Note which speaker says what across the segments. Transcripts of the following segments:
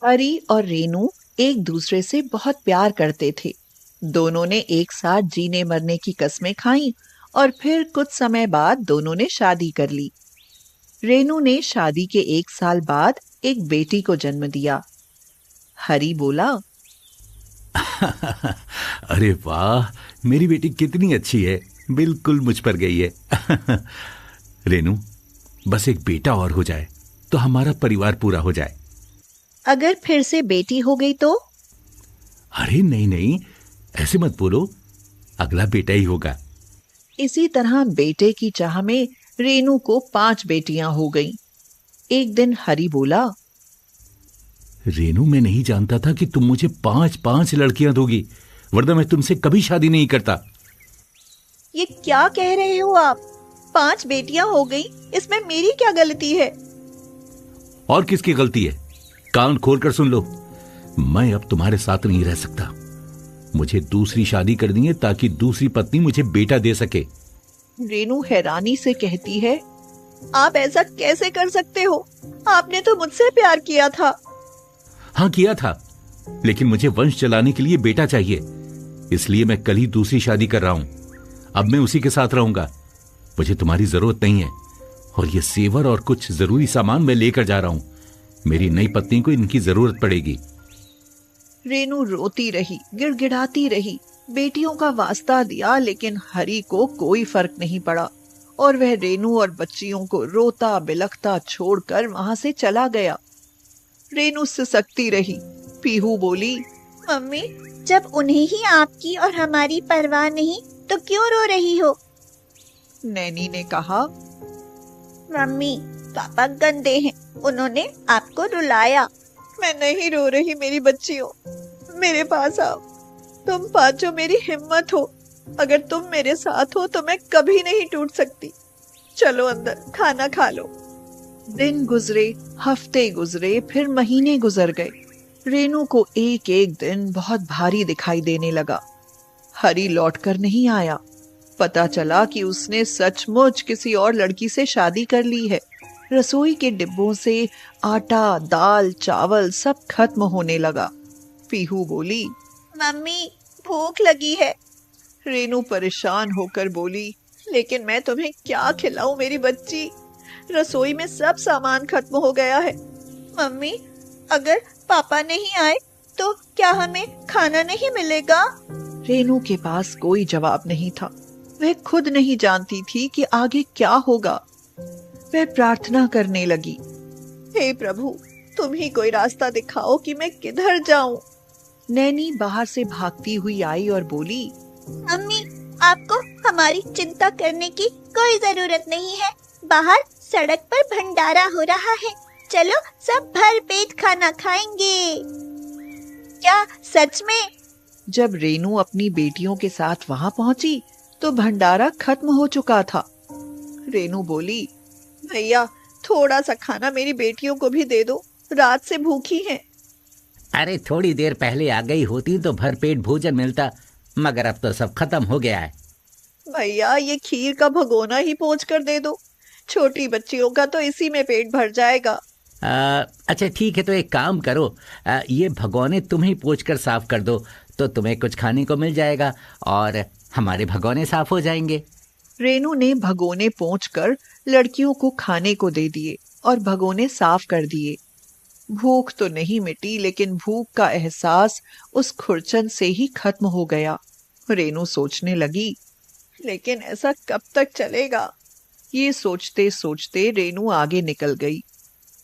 Speaker 1: हरी और रेनू एक दूसरे से बहुत प्यार करते थे। दोनों ने एक साथ जीने मरने की कस्में खाईं और फिर कुछ समय बाद दोनों ने शादी कर ली। रेनू ने शादी के 1 साल बाद एक बेटी को जन्म दिया। हरी बोला,
Speaker 2: अरे वाह, मेरी बेटी कितनी अच्छी है, बिल्कुल मुझ पर गई है। रेनू, बस एक बेटा और हो जाए तो हमारा परिवार पूरा हो जाए।
Speaker 1: अगर फिर से बेटी हो गई तो?
Speaker 2: अरे नहीं नहीं, ऐसे मत बोलो, अगला बेटा ही होगा।
Speaker 1: इसी तरह बेटे की चाह में रेनू को 5 बेटियां हो गईं। एक दिन हरी बोला,
Speaker 2: रेनू, मैं नहीं जानता था कि तुम मुझे 5-5 लड़कियां दोगी, वरना मैं तुमसे कभी शादी नहीं करता।
Speaker 1: ये क्या कह रहे हो आप? 5 बेटियां हो गई, इसमें मेरी क्या गलती है?
Speaker 2: और किसकी गलती है? कान खोलकर सुन लो, मैं अब तुम्हारे साथ नहीं रह सकता। मुझे दूसरी शादी करनी है ताकि दूसरी पत्नी मुझे बेटा दे सके।
Speaker 1: रेनू हैरानी से कहती है, आप ऐसा कैसे कर सकते हो? आपने तो मुझसे प्यार किया था।
Speaker 2: हाँ, किया था, लेकिन मुझे वंश चलाने के लिए बेटा चाहिए, इसलिए मैं कल ही दूसरी शादी कर रहा हूं। अब मैं उसी के साथ रहूंगा। मुझे तुम्हारी जरूरत नहीं है, और ये सेवर और कुछ जरूरी सामान मैं लेकर जा रहा हूं। मेरी नई पत्नी को इनकी जरूरत पड़ेगी।
Speaker 1: रेनू रोती रही, गिड़गिड़ाती रही, बेटियों का वास्ता दिया, लेकिन हरी को कोई फर्क नहीं पड़ा और वह रेनू और बच्चियों को रोता बिलखता छोड़कर वहां से चला गया। रेनू सिसकती रही। पीहू बोली,
Speaker 3: मम्मी, जब उन्हें ही आपकी और हमारी परवाह नहीं तो क्यों रो रही हो?
Speaker 1: नैनी ने कहा,
Speaker 3: मम्मी, पापा गंदे हैं, उन्होंने आपको रुलाया।
Speaker 1: मैं नहीं रो रही मेरी बच्चियों, मेरे पास आओ। तुम पांचों मेरी हिम्मत हो। अगर तुम मेरे साथ हो तो मैं कभी नहीं टूट सकती। चलो अंदर, खाना खा लो। दिन गुजरे, हफ्ते गुजरे, फिर महीने गुजर गए। रेनू को एक एक दिन बहुत भारी दिखाई देने लगा। हरी लौटकर नहीं आया। पता चला कि उसने सचमुच किसी और लड़की से शादी कर ली है। रसोई के डिब्बों से आटा, दाल, चावल सब खत्म होने लगा। पीहू बोली,
Speaker 3: मम्मी, भूख लगी है।
Speaker 1: रेनू परेशान होकर बोली, लेकिन मैं तुम्हें क्या खिलाऊं मेरी बच्ची? रसोई में सब सामान खत्म हो गया है।
Speaker 3: मम्मी, अगर पापा नहीं आए तो क्या हमें खाना नहीं मिलेगा?
Speaker 1: रेनू के पास कोई जवाब नहीं था। वह खुद नहीं जानती थी कि आगे क्या होगा। वह प्रार्थना करने लगी, हे प्रभु, तुम ही कोई रास्ता दिखाओ कि मैं किधर जाऊं। नैनी बाहर से भागती हुई आई और बोली,
Speaker 3: मम्मी, आपको हमारी चिंता करने की कोई जरूरत नहीं है। बाहर सड़क पर भंडारा हो रहा है, चलो सब भर पेट खाना खाएंगे। क्या सच में?
Speaker 1: जब रेनू अपनी बेटियों के साथ वहां पहुंची तो भंडारा खत्म हो चुका था। रेनू बोली, भैया, थोड़ा सा खाना मेरी बेटियों को भी दे दो, रात से भूखी हैं।
Speaker 4: अरे थोड़ी देर पहले आ गई होती तो भरपेट भोजन मिलता, मगर अब तो सब खत्म हो गया है।
Speaker 1: भैया, ये खीर का भगोना ही पोंछ कर दे दो, छोटी बच्चियों का तो इसी में पेट भर जाएगा।
Speaker 4: अच्छा ठीक है, तो एक काम करो, ये भगोने तुम ही पोंछ कर साफ कर दो, तो तुम्हें कुछ खाने को मिल जाएगा और हमारे भगोने साफ हो जाएंगे।
Speaker 1: रेनू ने भगोने पोंछकर लड़कियों को खाने को दे दिए और भगोने साफ कर दिए। भूख तो नहीं मिटी, लेकिन भूख का एहसास उस खुरचन से ही खत्म हो गया। रेनू सोचने लगी, लेकिन ऐसा कब तक चलेगा? ये सोचते सोचते रेनू आगे निकल गई।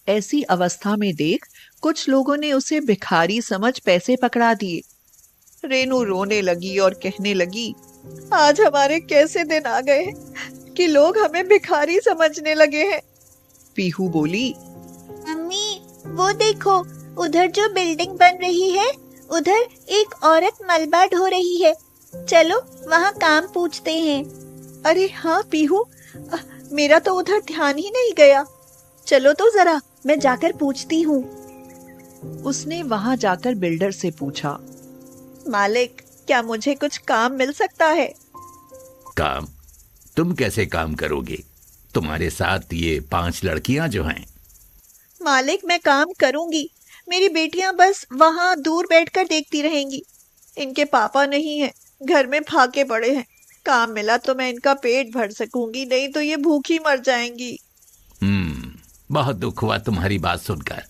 Speaker 1: ऐसी अवस्था में देख कुछ लोगों ने उसे भिखारी समझ पैसे पकड़ा दिए। रेनू रोने लगी और कहने लगी, आज हमारे कैसे दिन आ गए हैं कि लोग हमें भिखारी समझने लगे हैं। पीहू बोली,
Speaker 3: मम्मी, वो देखो, उधर जो बिल्डिंग बन रही है, उधर एक औरत मलबा ढो रही है, चलो वहाँ काम पूछते हैं।
Speaker 1: अरे हाँ पीहू, मेरा तो उधर ध्यान ही नहीं गया। चलो तो जरा, मैं जाकर पूछती हूँ। उसने वहां जाकर बिल्डर से पूछा, मालिक, क्या मुझे कुछ काम मिल सकता है?
Speaker 2: काम? तुम कैसे काम करोगे? तुम्हारे साथ ये 5 लड़कियां जो हैं।
Speaker 1: मालिक, मैं काम करूंगी,
Speaker 3: मेरी बेटियां बस वहां दूर बैठकर देखती रहेंगी। इनके पापा नहीं है, घर में फाके पड़े हैं। काम मिला तो मैं इनका पेट भर सकूंगी, नहीं तो ये भूखी मर जाएंगी।
Speaker 2: बहुत दुख हुआ तुम्हारी बात सुनकर।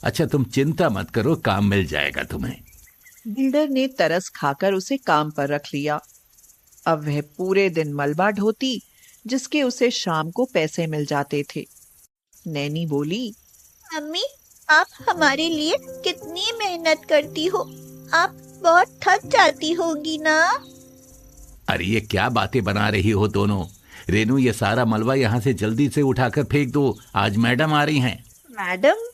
Speaker 2: अच्छा, तुम चिंता मत करो, काम मिल जाएगा तुम्हें।
Speaker 1: बिल्डर ने तरस खाकर उसे काम पर रख लिया। अब वह पूरे दिन मलबा ढोती, जिसके उसे शाम को पैसे मिल जाते थे। नैनी बोली,
Speaker 3: मम्मी, आप हमारे लिए कितनी मेहनत करती हो। आप बहुत थक जाती होंगी ना।
Speaker 2: अरे ये क्या बातें बना रही हो दोनों। रेनू, ये सारा मलबा यहाँ से जल्दी से उठाकर फेंक दो, आज मैडम आ रही हैं।
Speaker 3: मैडम?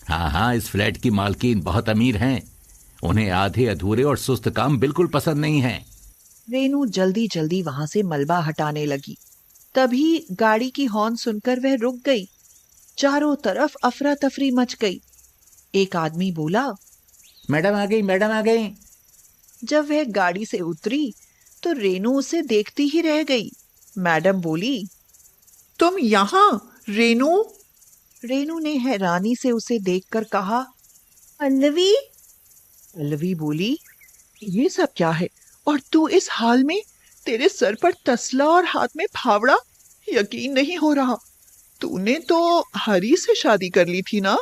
Speaker 2: हाँ हाँ, इस फ्लैट की मालकिन बहुत अमीर हैं। उन्हें आधे अधूरे और सुस्त काम बिल्कुल पसंद नहीं है।
Speaker 1: रेनू जल्दी जल्दी वहां से मलबा हटाने लगी। तभी गाड़ी की हॉर्न सुनकर वह रुक गई। चारों तरफ अफरा तफरी मच गई। एक आदमी बोला,
Speaker 4: मैडम आ गई, मैडम आ गई।
Speaker 1: जब वह गाड़ी से उतरी तो रेनू उसे देखती ही रह गई। मैडम बोली, तुम यहाँ? रेनू? रेनू ने हैरानी से उसे देखकर कहा,
Speaker 3: पल्लवी?
Speaker 1: पल्लवी बोली, ये सब क्या है? और तू इस हाल में? तेरे सर पर तसला और हाथ में फावड़ा। यकीन नहीं हो रहा। तूने तो हरी से शादी कर ली थी ना?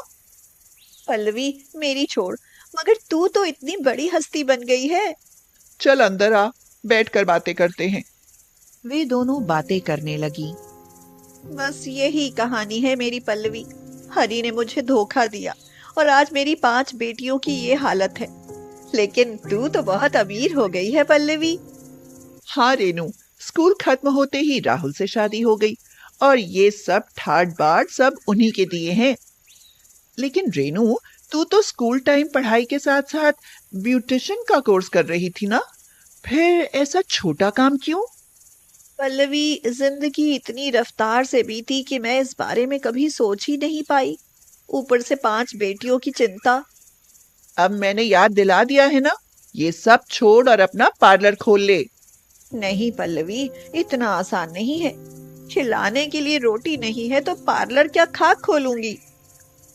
Speaker 3: पल्लवी, मेरी छोड़, मगर तू तो इतनी बड़ी हस्ती बन गई है।
Speaker 1: चल अंदर आ, बैठकर बातें करते हैं। वे दोनों बातें करने लगी।
Speaker 3: बस यही कहानी है मेरी पल्लवी। हरी ने मुझे धोखा दिया और आज मेरी 5 बेटियों की ये हालत है। लेकिन तू तो बहुत अमीर हो गई है पल्लवी।
Speaker 1: हाँ रेनू, स्कूल खत्म होते ही राहुल से शादी हो गई और ये सब ठाट बाट सब उन्हीं के दिए हैं। लेकिन रेनू, तू तो स्कूल टाइम पढ़ाई के साथ साथ ब्यूटिशियन का कोर्स कर रही थी ना? फिर ऐसा छोटा काम क्यों?
Speaker 3: पल्लवी, जिंदगी इतनी रफ्तार से बीती कि मैं इस बारे में कभी सोच ही नहीं पाई। ऊपर से 5 बेटियों की चिंता।
Speaker 1: अब मैंने याद दिला दिया है ना, ये सब छोड़ और अपना पार्लर खोल ले।
Speaker 3: नहीं पल्लवी, इतना आसान नहीं है। खिलाने के लिए रोटी नहीं है तो पार्लर क्या खाक खोलूंगी।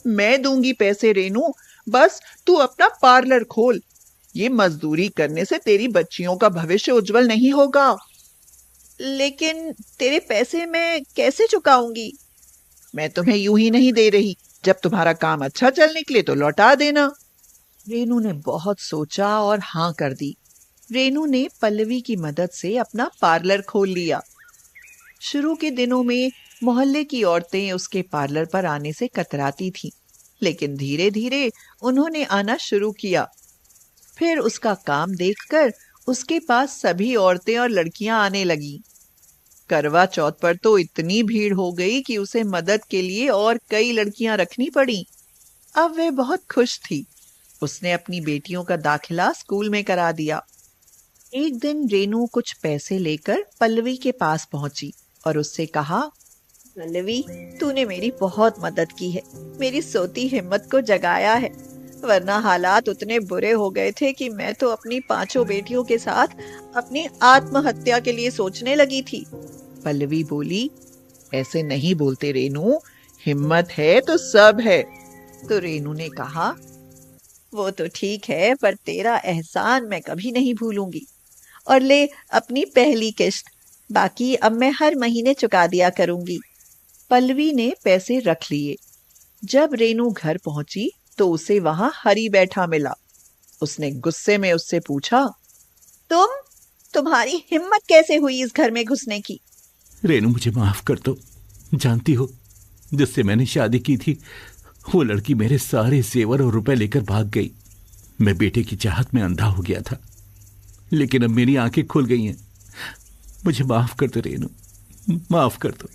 Speaker 1: मैं दूंगी पैसे रेनू, बस तू अपना पार्लर खोल। ये मजदूरी करने से तेरी बच्चियों का भविष्य उज्जवल नहीं होगा।
Speaker 3: लेकिन तेरे पैसे मैं कैसे चुकाऊंगी?
Speaker 1: मैं तुम्हें यूं ही नहीं दे रही। जब तुम्हारा काम अच्छा चल निकले तो लौटा देना। रेनू ने बहुत सोचा और हाँ कर दी। रेनू ने पल्लवी की मदद से अपना पार्लर खोल लिया। शुरू के दिनों में मोहल्ले की औरतें उसके पार्लर पर आने से कतराती थीं, लेकिन धीरे धीरे उन्होंने आना शुरू किया। फिर उसका काम देखकर उसके पास सभी औरतें और लड़कियां आने लगीं। करवा चौथ पर तो इतनी भीड़ हो गई कि उसे मदद के लिए और कई लड़कियां रखनी पड़ी। अब वह बहुत खुश थी। उसने अपनी बेटियों का दाखिला स्कूल में करा दिया। एक दिन रेनू कुछ पैसे लेकर पल्लवी के पास पहुंची और उससे कहा,
Speaker 3: पल्लवी, तूने मेरी बहुत मदद की है। मेरी सोती हिम्मत को जगाया है, वरना हालात उतने बुरे हो गए थे कि मैं तो अपनी 5 बेटियों के साथ अपनी आत्महत्या के लिए सोचने लगी थी।
Speaker 1: पल्लवी बोली, ऐसे नहीं बोलते रेनू, हिम्मत है तो सब है।
Speaker 3: तो रेनू ने कहा, वो तो ठीक है, पर तेरा एहसान मैं कभी नहीं भूलूंगी। और ले अपनी पहली किश्त, बाकी अब मैं हर महीने चुका दिया करूंगी।
Speaker 1: पल्लवी ने पैसे रख लिए। जब रेनू घर पहुंची तो उसे वहां हरी बैठा मिला। उसने गुस्से में उससे पूछा,
Speaker 3: तुम्हारी हिम्मत कैसे हुई इस घर में घुसने की?
Speaker 2: रेनू, मुझे माफ कर दो। जानती हो, जिससे मैंने शादी की थी वो लड़की मेरे सारे जेवर और रुपए लेकर भाग गई। मैं बेटे की चाहत में अंधा हो गया था, लेकिन अब मेरी आंखें खुल गई हैं। मुझे माफ कर दो रेनू, माफ कर दो।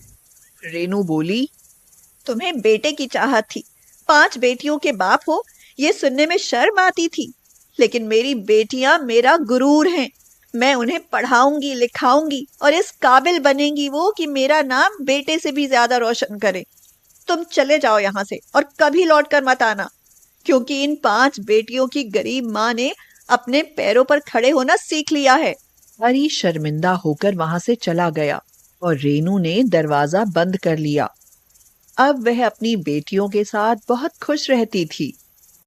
Speaker 1: रेनू बोली,
Speaker 3: तुम्हें बेटे की चाहत थी, 5 बेटियों के बाप हो, ये सुनने में शर्म आती थी। लेकिन मेरी बेटियां मेरा गुरूर हैं। मैं उन्हें पढ़ाऊंगी, लिखाऊंगी और इस काबिल बनेंगी वो कि मेरा नाम बेटे से भी ज्यादा रोशन करे। तुम चले जाओ यहाँ से और कभी लौट कर मत आना, क्योंकि इन 5 बेटियों की गरीब माँ ने अपने पैरों पर खड़े होना सीख लिया है।
Speaker 1: हरी शर्मिंदा होकर वहां से चला गया और रेनू ने दरवाजा बंद कर लिया। अब वह अपनी बेटियों के साथ बहुत खुश रहती थी।